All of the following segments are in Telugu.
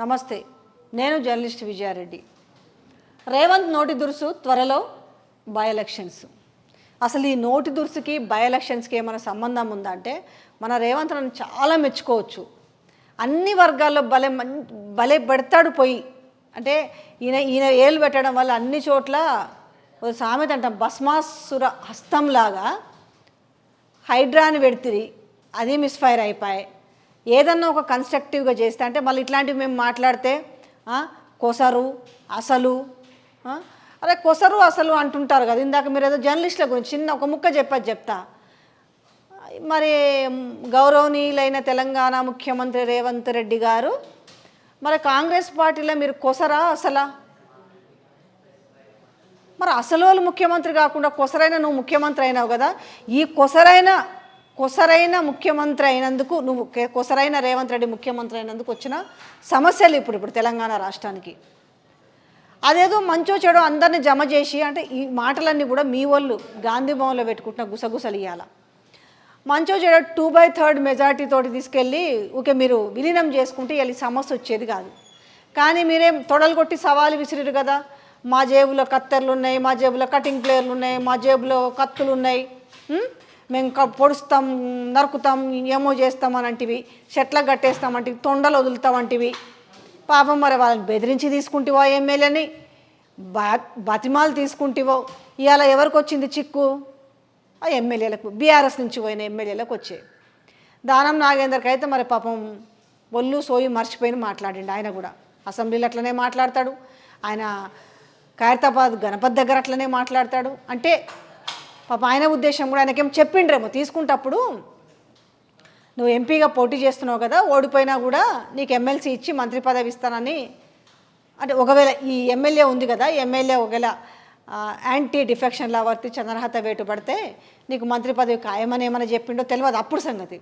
నమస్తే, నేను జర్నలిస్ట్ విజయారెడ్డి. రేవంత్ నోటి దురుసు త్వరలో బై ఎలక్షన్స్. అసలు ఈ నోటి దురుసుకి బై ఎలక్షన్స్కి ఏమైనా సంబంధం ఉందా అంటే మన రేవంత్ నన్ను చాలా మెచ్చుకోవచ్చు. అన్ని వర్గాల్లో భలే పెడతాడు పోయి. అంటే ఈయన ఏలు పెట్టడం వల్ల అన్ని చోట్ల ఒక సామెత అంటాం, భస్మాసుర హస్తంలాగా హైడ్రాని పెడితిరి, అది మిస్ఫైర్ అయిపోయాయి. ఏదన్నా ఒక కన్స్ట్రక్టివ్గా చేస్తే అంటే మళ్ళీ ఇట్లాంటివి మేము మాట్లాడితే కొసరు అసలు, అదే కొసరు అసలు అంటుంటారు కదా. ఇందాక మీరు ఏదో జర్నలిస్టుల గురించి చిన్న ఒక ముక్క చెప్తా. మరి గౌరవనీయులైన తెలంగాణ ముఖ్యమంత్రి రేవంత్ రెడ్డి గారు మరి కాంగ్రెస్ పార్టీలో మీరు కొసరా అసలా? మరి అసలు వాళ్ళు ముఖ్యమంత్రి కాకుండా కొసరైన నువ్వు ముఖ్యమంత్రి అయినావు కదా. ఈ కొసరైన ముఖ్యమంత్రి అయినందుకు, నువ్వు కొసరైన రేవంత్ రెడ్డి ముఖ్యమంత్రి అయినందుకు వచ్చిన సమస్యలు ఇప్పుడు తెలంగాణ రాష్ట్రానికి. అదేదో మంచో చెడో అందరినీ జమ చేసి, అంటే ఈ మాటలన్నీ కూడా మీ వాళ్ళు గాంధీ భవన్లో పెట్టుకుంటున్న గుసగుసలు ఇవ్వాలి. మంచో చెడో 2/3 మెజార్టీ తోటి తీసుకెళ్ళి ఊకే మీరు విలీనం చేసుకుంటే ఇలా సమస్య వచ్చేది కాదు. కానీ మీరేం తొడలు కొట్టి సవాలు విసిరిరు కదా. మా జేబులో కత్తెరలు ఉన్నాయి, మా జేబులో కటింగ్ ప్లేయర్లు ఉన్నాయి, మా జేబులో కత్తులు ఉన్నాయి, మేము పొడుస్తాం, నరుకుతాం, ఏమో చేస్తామనంటివి, చెట్లకు కట్టేస్తామంటివి, తొండలు వదులుతామంటివి. పాపం మరి వాళ్ళని బెదిరించి తీసుకుంటావో, ఎమ్మెల్యేని బతిమాలు తీసుకుంటావో. ఇవాళ ఎవరికి వచ్చింది చిక్కు? ఆ ఎమ్మెల్యేలకు, బీఆర్ఎస్ నుంచి పోయిన ఎమ్మెల్యేలకు వచ్చాయి. దానం నాగేందర్కి అయితే మరి పాపం ఒళ్ళు సోయి మర్చిపోయిన మాట్లాడిండు. ఆయన కూడా అసెంబ్లీలో అట్లనే మాట్లాడతాడు, ఆయన ఖైరతాబాద్ గణపతి దగ్గర అట్లనే మాట్లాడతాడు. అంటే పాప ఆయన ఉద్దేశం కూడా ఆయనకేం చెప్పిండ్రేమో, తీసుకుంటప్పుడు నువ్వు ఎంపీగా పోటీ చేస్తున్నావు కదా, ఓడిపోయినా కూడా నీకు ఎమ్మెల్సీ ఇచ్చి మంత్రి పదవి ఇస్తానని. అంటే ఒకవేళ ఈ ఎమ్మెల్యే ఉంది కదా, ఎమ్మెల్యే ఒకవేళ యాంటీ డిఫెక్షన్లా వర్తి చంద్రహత వేటు పడితే నీకు మంత్రి పదవి ఖాయమని ఏమైనా చెప్పిండో తెలియదు అప్పుడు సంగతి.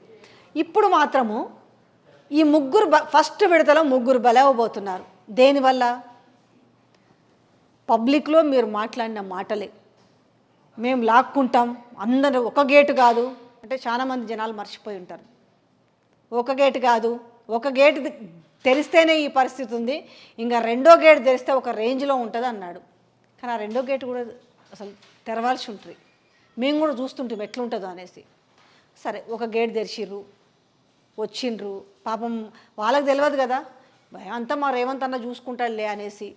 ఇప్పుడు మాత్రము ఈ ముగ్గురు ఫస్ట్ విడతలో ముగ్గురు బలవబోతున్నారు. దేనివల్ల? పబ్లిక్లో మీరు మాట్లాడిన మాటలే. మేము లాక్కుంటాం, అందరూ ఒక గేటు కాదు అంటే చాలామంది జనాలు మర్చిపోయి ఉంటారు. ఒక గేటు కాదు, ఒక గేటు తెరిస్తేనే ఈ పరిస్థితి ఉంది, ఇంకా రెండో గేటు తెరిస్తే ఒక రేంజ్లో ఉంటుంది అన్నాడు. కానీ ఆ రెండో గేటు కూడా అసలు తెరవాల్సి ఉంటుంది. మేము కూడా చూస్తుంటాం ఎట్లుంటుందో అనేసి. సరే, ఒక గేటు తెరిచిర్రు, వచ్చిండ్రు. పాపం వాళ్ళకి తెలియదు కదా, అంతా మా రేవంత్ అన్న చూసుకుంటాడులే అనేసి.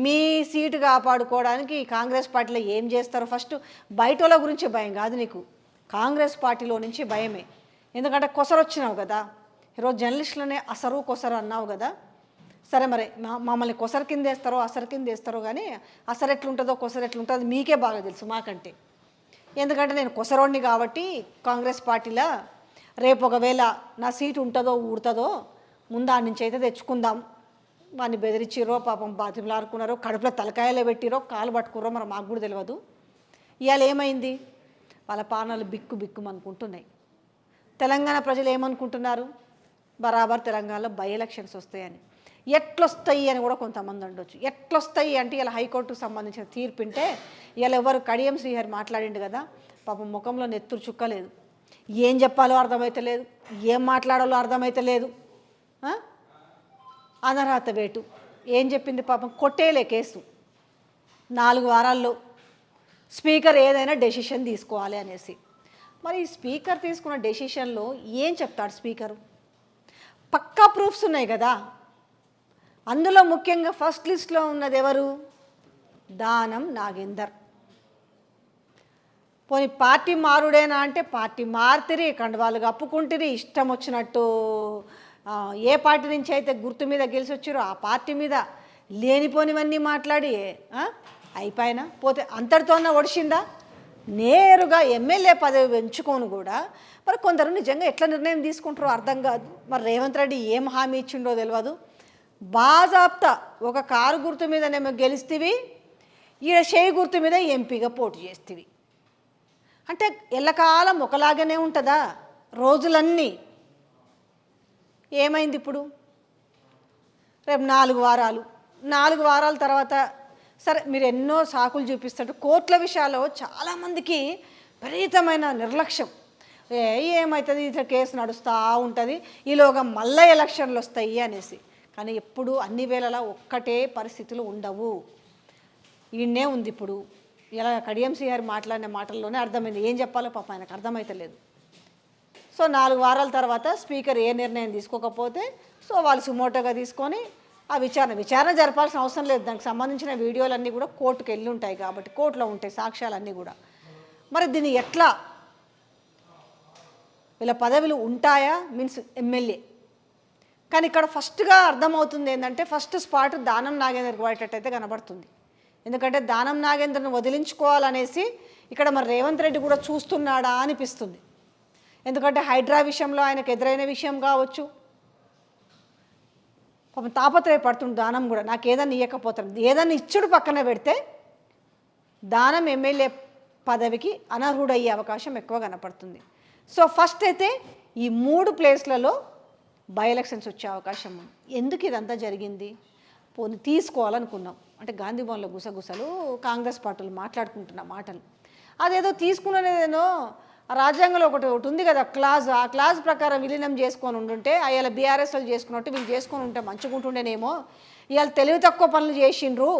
మీ సీటు కాపాడుకోవడానికి కాంగ్రెస్ పార్టీలో ఏం చేస్తారో ఫస్ట్ బయటల గురించి భయం కాదు నీకు, కాంగ్రెస్ పార్టీలో నుంచి భయమే. ఎందుకంటే కొసరు వచ్చినావు కదా, ఈరోజు జర్నలిస్టులనే అసరు కొసరు అన్నావు కదా. సరే, మరి మమ్మల్ని కొసరు కింద వేస్తారో అసరు కింద వేస్తారో, కానీ అసరు ఎట్లుంటుందో కొసరు ఎట్లుంటుందో మీకే బాగా తెలుసు మాకంటే. ఎందుకంటే నేను కొసరోడిని కాబట్టి కాంగ్రెస్ పార్టీలో రేపు ఒకవేళ నా సీటు ఉంటుందో ఊడుతుందో ముందు ఆ నుంచి అయితే తెచ్చుకుందాం. వాడిని బెదిరించిరో, పాపం బాతిలాడుకున్నారో, కడుపులో తలకాయలో పెట్టిరో, కాలు పట్టుకుర్రో మరి మాకు కూడా తెలియదు. ఇవాళ ఏమైంది? వాళ్ళ పానాలు బిక్కుమనుకుంటున్నాయి. తెలంగాణ ప్రజలు ఏమనుకుంటున్నారు? బరాబర్ తెలంగాణలో బై ఎలక్షన్స్ వస్తాయని. ఎట్లొస్తాయి అని కూడా కొంతమంది ఉండొచ్చు. ఎట్లొస్తాయి అంటే ఇలా హైకోర్టుకు సంబంధించిన తీర్పుంటే ఇలా ఎవరు కడియం శ్రీహరి మాట్లాడిండు కదా, పాపం ముఖంలో నెత్తురు చుక్కలేదు. ఏం చెప్పాలో అర్థమైతలేదు, ఏం మాట్లాడాలో అర్థమైతలేదు. అనర్హత వేటు ఏం చెప్పింది? పాపం కొట్టేలే కేసు 4 వారాల్లో స్పీకర్ ఏదైనా డెసిషన్ తీసుకోవాలి అనేసి. మరి ఈ స్పీకర్ తీసుకున్న డెసిషన్లో ఏం చెప్తాడు స్పీకరు? పక్కా ప్రూఫ్స్ ఉన్నాయి కదా. అందులో ముఖ్యంగా ఫస్ట్ లిస్ట్లో ఉన్నది ఎవరు? దానం నాగేందర్. పోనీ పార్టీ మారుడేనా అంటే పార్టీ మారుతిరి, కండువాలు కప్పుకుంటురి, ఇష్టం వచ్చినట్టు ఏ పార్టీ నుంచి అయితే గుర్తు మీద గెలిచి వచ్చారో ఆ పార్టీ మీద లేనిపోనివన్నీ మాట్లాడి అయిపోయినా పోతే అంతటితోనే ఒడిచిందా? నేరుగా ఎమ్మెల్యే పదవి పెంచుకొని కూడా మరి కొందరు నిజంగా ఎట్లా నిర్ణయం తీసుకుంటారో అర్థం కాదు. మరి రేవంత్ రెడ్డి ఏం హామీ ఇచ్చిండో తెలియదు. బాజాప్తా ఒక కారు గుర్తు మీదనేమో గెలిస్తేవి, ఈడ చేయి గుర్తు మీద ఎంపీగా పోటీ చేస్తేవి. అంటే ఎల్లకాలం ఒకలాగానే ఉంటుందా రోజులన్నీ? ఏమైంది ఇప్పుడు? రేపు 4 వారాల తర్వాత సరే మీరు ఎన్నో సాకులు చూపిస్తారు. కోర్టుల విషయాల్లో చాలామందికి విపరీతమైన నిర్లక్ష్యం. ఏమవుతుంది, ఇట్లా కేసు నడుస్తూ ఉంటుంది, ఈలోగా మళ్ళీ ఎలక్షన్లు వస్తాయి అనేసి. కానీ ఎప్పుడు అన్ని వేళలా ఒక్కటే పరిస్థితులు ఉండవు. ఈయన్నే ఉంది ఇప్పుడు. ఇలా కడియం శ్రీహరి మాట్లాడిన మాటల్లోనే అర్థమైంది, ఏం చెప్పాలో పాపం ఆయనకు అర్థమైతలేదు. సో 4 వారాల తర్వాత స్పీకర్ ఏ నిర్ణయం తీసుకోకపోతే సో వాళ్ళు సుమోటోగా తీసుకొని ఆ విచారణ జరపాల్సిన అవసరం లేదు. దానికి సంబంధించిన వీడియోలన్నీ కూడా కోర్టుకు వెళ్ళి ఉంటాయి కాబట్టి, కోర్టులో ఉంటాయి సాక్ష్యాలన్నీ కూడా. మరి దీన్ని ఎట్లా, వీళ్ళ పదవులు ఉంటాయా మీన్స్ ఎమ్మెల్యే. కానీ ఇక్కడ ఫస్ట్గా అర్థమవుతుంది ఏంటంటే, ఫస్ట్ స్పాట్ దానం నాగేంద్రకి పడేటట్టయితే కనబడుతుంది. ఎందుకంటే దానం నాగేంద్రను వదిలించుకోవాలనేసి ఇక్కడ మరి రేవంత్ రెడ్డి కూడా చూస్తున్నాడా అనిపిస్తుంది. ఎందుకంటే హైడ్రా విషయంలో ఆయనకు ఎదురైన విషయం కావచ్చు, పాపం తాపత్రయపడుతుంది దానం కూడా, నాకు ఏదన్నా ఇవ్వకపోతాను. ఏదన్నా ఇచ్చుడు పక్కన పెడితే దానం ఎమ్మెల్యే పదవికి అనర్హుడయ్యే అవకాశం ఎక్కువ కనపడుతుంది. సో ఫస్ట్ అయితే ఈ 3 ప్లేస్లలో బై ఎలక్షన్స్ వచ్చే అవకాశం ఉంది. ఎందుకు ఇదంతా జరిగింది? పోనీ తీసుకోవాలనుకున్నాం అంటే గాంధీ భవన్లో గుసగుసలు కాంగ్రెస్ పార్టీలు మాట్లాడుకుంటున్న మాటలు, అదేదో తీసుకునేదేనో రాజ్యాంగంలో ఒకటి ఉంది కదా క్లాజ్, ఆ క్లాజ్ ప్రకారం విలీనం చేసుకొని ఉండుంటే అయ్యాల బీఆర్ఎస్లు చేసుకున్నట్టు వీళ్ళు చేసుకొని ఉంటే మంచిగుంటుండేనేమో. ఇవాళ తెలివి తక్కువ పనులు చేసిండ్రు,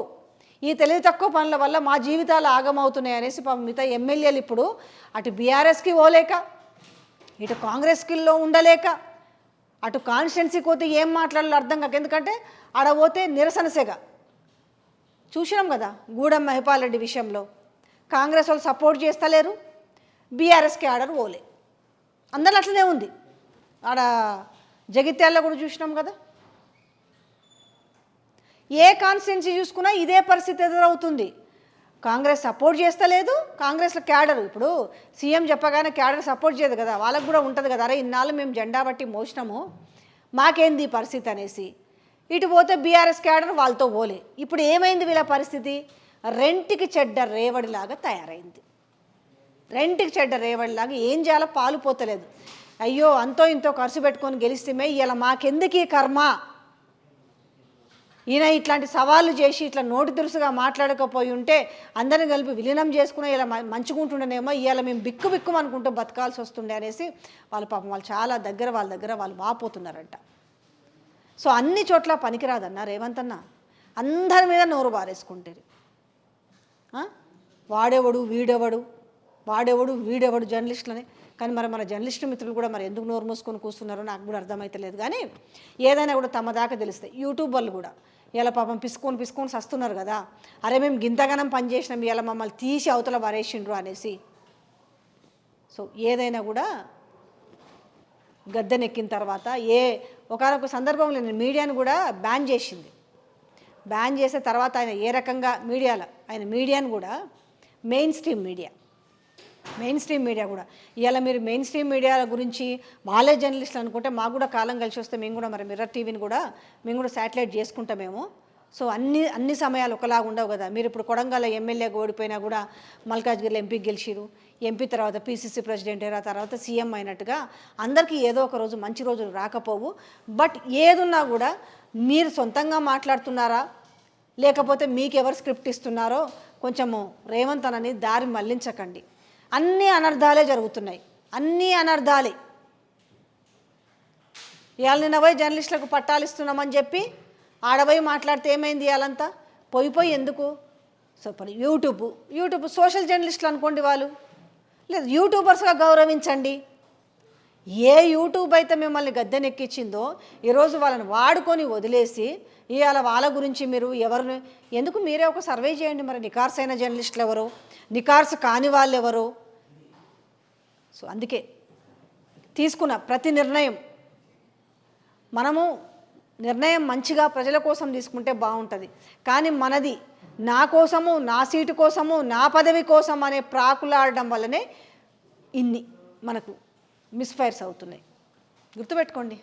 ఈ తెలివి తక్కువ పనుల వల్ల మా జీవితాలు ఆగమవుతున్నాయి అనేసి మిగతా ఎమ్మెల్యేలు ఇప్పుడు అటు బీఆర్ఎస్కి పోలేక, ఇటు కాంగ్రెస్కిలో ఉండలేక, అటు కాన్స్టిట్యున్సీకి పోతే ఏం మాట్లాడాలో అర్థం కాక, ఎందుకంటే ఆడ పోతే నిరసనసేగ చూసినాం కదా. గూడెం మహిపాల్ రెడ్డి విషయంలో కాంగ్రెస్ వాళ్ళు సపోర్ట్ చేస్తలేరు, బీఆర్ఎస్కి ఆర్డర్ పోలే, అందరూ అట్లనే ఉంది. ఆడ జగిత్యాలలో కూడా చూసినాం కదా. ఏ కాన్స్టిట్యున్సీ చూసుకున్నా ఇదే పరిస్థితి ఎదురవుతుంది. కాంగ్రెస్ సపోర్ట్ చేస్తలేదు, కాంగ్రెస్లో క్యాడర్ ఇప్పుడు సీఎం చెప్పగానే క్యాడర్ సపోర్ట్ చేయదు కదా, వాళ్ళకు కూడా ఉంటుంది కదా, అరే ఇన్నాళ్ళు మేము జెండా బట్టి మోసినాము మాకేంది పరిస్థితి అనేసి. ఇటు పోతే బీఆర్ఎస్ క్యాడర్ వాళ్ళతో పోలే. ఇప్పుడు ఏమైంది వీళ్ళ పరిస్థితి? రెంటికి చెడ్డ రేవడిలాగా తయారైంది. రెంటికి చెడ్డ రేవడిలాగా ఏం చేయాలో పాలు పోతలేదు. అయ్యో అంతో ఇంతో ఖర్చు పెట్టుకొని గెలిస్తేమే ఇలా మాకెందుకు ఈ కర్మ, ఈయన ఇట్లాంటి సవాళ్ళు చేసి ఇట్లా నోటి దురుసుగా మాట్లాడకపోయి ఉంటే అందరిని కలిపి విలీనం చేసుకుని ఇలా మంచుకుంటుండేనేమో, ఇవాళ మేము బిక్కు బిక్కు అనుకుంటూ బతకాల్సి వస్తుండే అనేసి వాళ్ళు పాపం వాళ్ళు చాలా వాళ్ళ దగ్గర వాళ్ళు వాపోతున్నారంట. సో అన్ని చోట్ల పనికిరాదన్న రేవంత్ అన్న, అందరి మీద నోరు బారేసుకుంటారు. వాడేవాడు వీడెవడు జర్నలిస్టులని. కానీ మరి మన జర్నలిస్టు మిత్రులు కూడా మరి ఎందుకు నోరు మూసుకొని కూర్చున్నారో నాకు కూడా అర్థమవుతలేదు. కానీ ఏదైనా కూడా తమ దాకా తెలుస్తాయి. యూట్యూబ్ వాళ్ళు కూడా ఇలా పాపం పిసుకొని సస్తున్నారు కదా, అరే మేము గింతగానం పనిచేసినాం ఇలా మమ్మల్ని తీసి అవతల పరేసిండ్రు అనేసి. సో ఏదైనా కూడా గద్దెనెక్కిన తర్వాత ఒకనొక సందర్భంలో నేను మీడియాను కూడా బ్యాన్ చేసింది. బ్యాన్ చేసిన తర్వాత ఆయన ఏ రకంగా మీడియాను కూడా మెయిన్ స్ట్రీమ్ మీడియా కూడా ఇవాళ మీరు మెయిన్ స్ట్రీమ్ మీడియా గురించి వాళ్ళే జర్నలిస్టులు అనుకుంటే మాకు కూడా కాలం కలిసి వస్తే మేము కూడా మరి మిర్రర్ టీవీని కూడా మేము కూడా శాటిలైట్ చేసుకుంటామేమో. సో అన్ని సమయాలు ఒకలాగా ఉండవు కదా. మీరు ఇప్పుడు కొడంగల్ ఎమ్మెల్యేగా ఓడిపోయినా కూడా మల్కాజ్గిరిలో ఎంపీకి గెలిచిరు, ఎంపీ తర్వాత పీసీసీ ప్రెసిడెంట్ అయినా తర్వాత సీఎం అయినట్టుగా అందరికీ ఏదో ఒక రోజు మంచి రోజులు రాకపోవు. బట్ ఏదున్నా కూడా మీరు సొంతంగా మాట్లాడుతున్నారా లేకపోతే మీకు ఎవరు స్క్రిప్ట్ ఇస్తున్నారో కొంచెము రేవంత్ అన్నని దారి మళ్లించకండి. అన్ని అనర్థాలే జరుగుతున్నాయి, అన్నీ అనర్థాలే. ఇవాళ నిన్న పోయి జర్నలిస్టులకు పట్టాలు ఇస్తున్నామని చెప్పి ఆడపోయి మాట్లాడితే ఏమైంది? ఇవాళంతా పోయి ఎందుకు? సో యూట్యూబ్ సోషల్ జర్నలిస్టులు అనుకోండి, వాళ్ళు లేదు యూట్యూబర్స్గా గౌరవించండి. ఏ యూట్యూబ్ అయితే మిమ్మల్ని గద్దెనెక్కించిందో ఈరోజు వాళ్ళని వాడుకొని వదిలేసి ఇవాళ వాళ్ళ గురించి మీరు ఎవరిని ఎందుకు మీరే ఒక సర్వే చేయండి. మరి నికార్సైన జర్నలిస్టులు ఎవరు, నికార్సు కాని వాళ్ళు ఎవరు? సో అందుకే తీసుకున్న ప్రతి నిర్ణయం మంచిగా ప్రజల కోసం తీసుకుంటే బాగుంటుంది. కానీ మనది నా కోసము, నా సీటు కోసము, నా పదవి కోసం అనే ప్రాకులాడడం వల్లనే ఇన్ని మనకు మిస్ఫైర్స్ అవుతున్నాయి. గుర్తుపెట్టుకోండి.